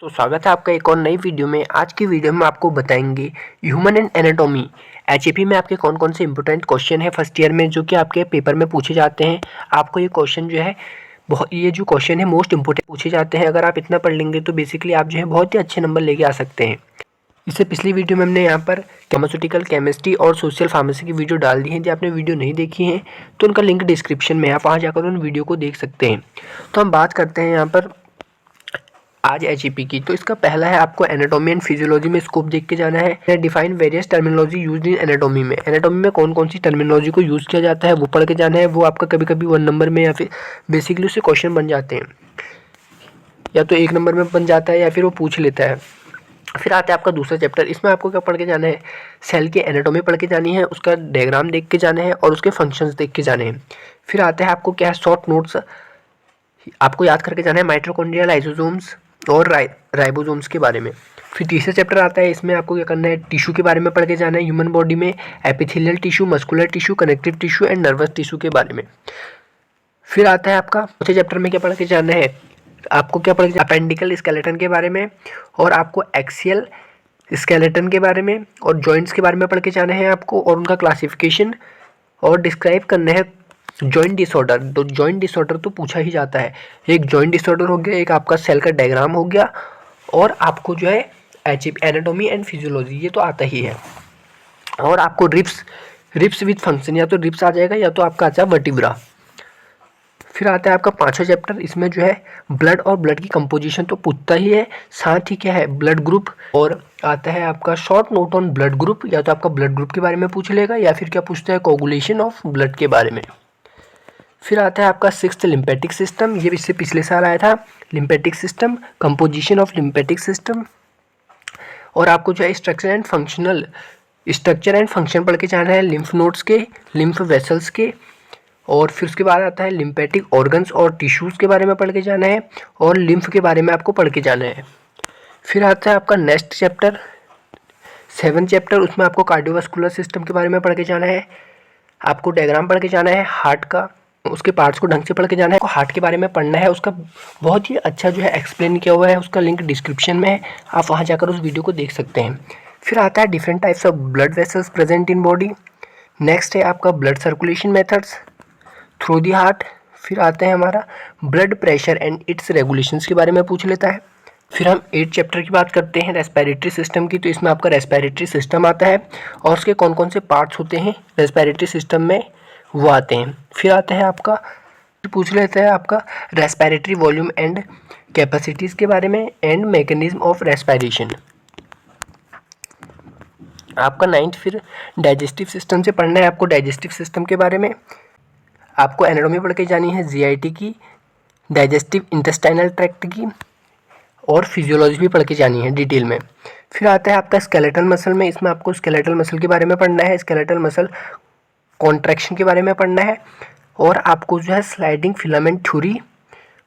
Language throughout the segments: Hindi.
तो स्वागत है आपका एक और नई वीडियो में। आज की वीडियो में आपको बताएंगे ह्यूमन एंड एनाटॉमी एचएपी में आपके कौन कौन से इंपॉर्टेंट क्वेश्चन है फर्स्ट ईयर में जो कि आपके पेपर में पूछे जाते हैं। आपको ये क्वेश्चन जो है ये जो क्वेश्चन है मोस्ट इंपॉर्टेंट पूछे जाते हैं। अगर आप इतना पढ़ लेंगे तो बेसिकली आप जो है बहुत ही अच्छे नंबर लेके आ सकते हैं। इससे पिछली वीडियो में हमने यहाँ पर फार्मास्यूटिकल केमिस्ट्री और सोशल फार्मेसी की वीडियो डाल दी है। जो आपने वीडियो नहीं देखी है तो उनका लिंक डिस्क्रिप्शन में है, आप वहाँ जाकर उन वीडियो को देख सकते हैं। तो हम बात करते हैं यहाँ पर आज एचईपी की। तो इसका पहला है आपको एनाटॉमी एंड फिजियोलॉजी में स्कोप देख के जाना है। Define various terminology used in anatomy में। एनाटॉमी में कौन कौन सी टर्मिनोलॉजी को यूज़ किया जाता है वो पढ़ के जाना है। वो आपका कभी कभी 1 नंबर में या फिर बेसिकली उससे क्वेश्चन बन जाते हैं, या तो 1 नंबर में बन जाता है या फिर वो पूछ लेता है। फिर आता है आपका दूसरा चैप्टर। इसमें आपको क्या पढ़ के जाना है, सेल की एनाटॉमी पढ़ के जानी है, उसका डायग्राम देख के जाना है और उसके फंक्शंस देख के जाने हैं। फिर आता है आपको क्या है, शॉर्ट नोट्स आपको याद करके जाना है माइटोकॉन्ड्रिया, लाइसोसोम्स और राइबोसोम्स के बारे में। फिर तीसरा चैप्टर आता है, इसमें आपको क्या करना है, टिश्यू के बारे में पढ़ के जाना है। ह्यूमन बॉडी में epithelial tissue, muscular tissue, connective tissue and nervous tissue के बारे में। फिर आता है आपका चौथे चैप्टर में क्या पढ़ के जाना है, आपको क्या पढ़ के अपेंडिकल स्केलेटन के बारे में और आपको एक्सियल स्केलेटन के बारे में और जॉइंट्स के बारे में पढ़ के जाना है आपको, और उनका क्लासिफिकेशन और डिस्क्राइब करना है। जॉइंट डिसऑर्डर, तो जॉइंट डिसऑर्डर तो पूछा ही जाता है। एक जॉइंट डिसऑर्डर हो गया, एक आपका सेल का डायग्राम हो गया, और आपको जो है एनाटॉमी एंड फिजियोलॉजी ये तो आता ही है। और आपको रिप्स विद फंक्शन, या तो रिप्स आ जाएगा या तो आपका आता है वर्टिब्रा। फिर आता है आपका पांचवा चैप्टर। इसमें जो है ब्लड और ब्लड की कंपोजिशन तो पूछता ही है, साथ ही क्या है ब्लड ग्रुप, और आता है आपका short note on blood group. या तो आपका ब्लड ग्रुप के बारे में पूछ लेगा या फिर क्या पूछता है, कोगुलेशन ऑफ ब्लड के बारे में। फिर आता है आपका 6th लिम्फेटिक सिस्टम, ये इससे पिछले साल आया था। Lymphatic system, composition of lymphatic system, और आपको जो है स्ट्रक्चर एंड फंक्शन पढ़ के जाना है लिम्फ नोड्स के, लिम्फ वेसल्स के। और फिर उसके बाद आता है लिम्फेटिक ऑर्गन्स और टिश्यूज़ के बारे में पढ़ के जाना है, और लिम्फ के बारे में आपको पढ़ के जाना है। फिर आता है आपका नेक्स्ट चैप्टर 7th चैप्टर, उसमें आपको कार्डियोवास्कुलर सिस्टम के बारे में पढ़ के जाना है। आपको डायग्राम पढ़ के जाना है हार्ट का, उसके पार्ट्स को ढंग से पढ़ के जाना है। आपको हार्ट के बारे में पढ़ना है, उसका बहुत ही अच्छा जो है एक्सप्लेन किया हुआ है, उसका लिंक डिस्क्रिप्शन में है, आप वहाँ जाकर उस वीडियो को देख सकते हैं। फिर आता है different types of blood vessels present in body. Next है आपका blood circulation methods through the heart. फिर आता है हमारा blood pressure and it's regulations के बारे में पूछ लेता है। फिर हम 8th चैप्टर की बात करते हैं रेस्पिरेटरी सिस्टम की। तो इसमें आपका रेस्पिरेटरी सिस्टम आता है और उसके कौन कौन से पार्ट्स होते हैं रेस्पिरेटरी सिस्टम में वो आते हैं। फिर आता है आपका पूछ लेता है आपका रेस्पिरेटरी वॉल्यूम एंड कैपेसिटीज़ के बारे में एंड मैकेनिज्म ऑफ रेस्पिरेशन। आपका 9th फिर डाइजेस्टिव सिस्टम से पढ़ना है आपको, डाइजेस्टिव सिस्टम के बारे में। आपको एनाटॉमी पढ़ के जानी है जीआईटी की, डाइजेस्टिव इंटेस्टाइनल ट्रैक्ट की, और फिजियोलॉजी भी पढ़ के जानी है डिटेल में। फिर आता है आपका स्केलेटल मसल में। इसमें आपको स्केलेटल मसल के बारे में पढ़ना है, स्केलेटल मसल कॉन्ट्रैक्शन के बारे में पढ़ना है, और आपको जो है स्लाइडिंग फिलामेंट थ्योरी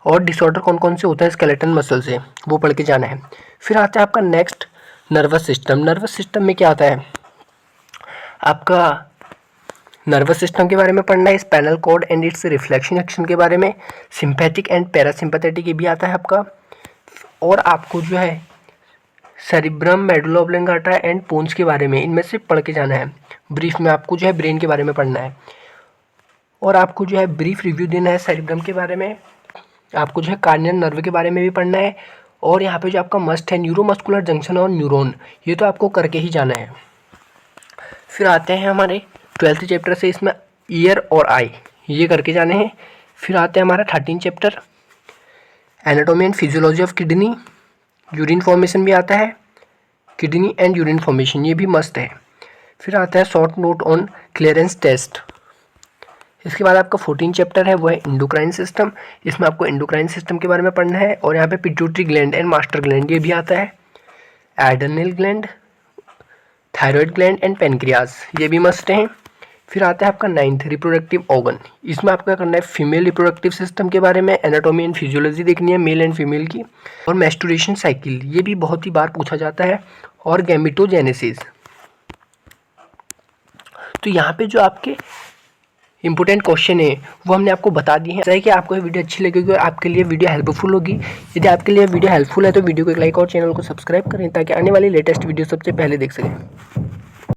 और डिसऑर्डर कौन कौन से होता है स्केलेटल मसल से वो पढ़ के जाना है। फिर आता है आपका next nervous system. Nervous system में क्या आता है, आपका नर्वस सिस्टम के बारे में पढ़ना है, spinal cord and its reflection action के बारे में, सिंपैथिक एंड पैरासिम्पैथेटिक ये भी आता है आपका, और आपको जो है सेरिब्रम, मेडुला ऑब्लोंगाटा एंड पोन्स के बारे में इनमें से पढ़ के जाना है। ब्रीफ में आपको जो है ब्रेन के बारे में पढ़ना है, और आपको जो है ब्रीफ रिव्यू देना है सेरिब्रम के बारे में। आपको जो है कार्नियल नर्व के बारे में भी पढ़ना है, और यहाँ पे जो आपका मस्ट है न्यूरोमस्कुलर जंक्शन और न्यूरॉन, ये तो आपको करके ही जाना है। फिर आते हैं हमारे 12th चैप्टर से, इसमें ईयर और आई ये करके जाने हैं। फिर आते हैं हमारा 13th chapter anatomy and physiology of kidney, urine formation भी आता है, किडनी एंड यूरिन फॉर्मेशन ये भी मस्त है। फिर आता है short note on clearance test. इसके बाद आपका 14th चैप्टर है वो है इंडोक्राइन सिस्टम। इसमें आपको इंडोक्राइन सिस्टम के बारे में पढ़ना है, और यहाँ पे pituitary gland and master gland ये भी आता है, adrenal gland, thyroid gland and pancreas ये भी मस्ट हैं। फिर आता है आपका 9th रिप्रोडक्टिव ऑर्गन। इसमें आपको क्या करना है, फीमेल रिप्रोडक्टिव सिस्टम के बारे में एनाटॉमी एंड फिजियोलॉजी देखनी है मेल एंड फीमेल की, और मैस्टुरेशन साइकिल ये भी बहुत ही बार पूछा जाता है, और गैमेटोजेनेसिस। तो यहाँ पे जो आपके इंपॉर्टेंट क्वेश्चन है वो हमने आपको बता दिए हैं। ऐसा है कि आपको ये वीडियो अच्छी लगेगी और आपके लिए वीडियो हेल्पफुल होगी। यदि आपके लिए वीडियो हेल्पफुल है तो वीडियो को एक लाइक और चैनल को सब्सक्राइब करें ताकि आने वाली लेटेस्ट वीडियो सबसे पहले देख सकें।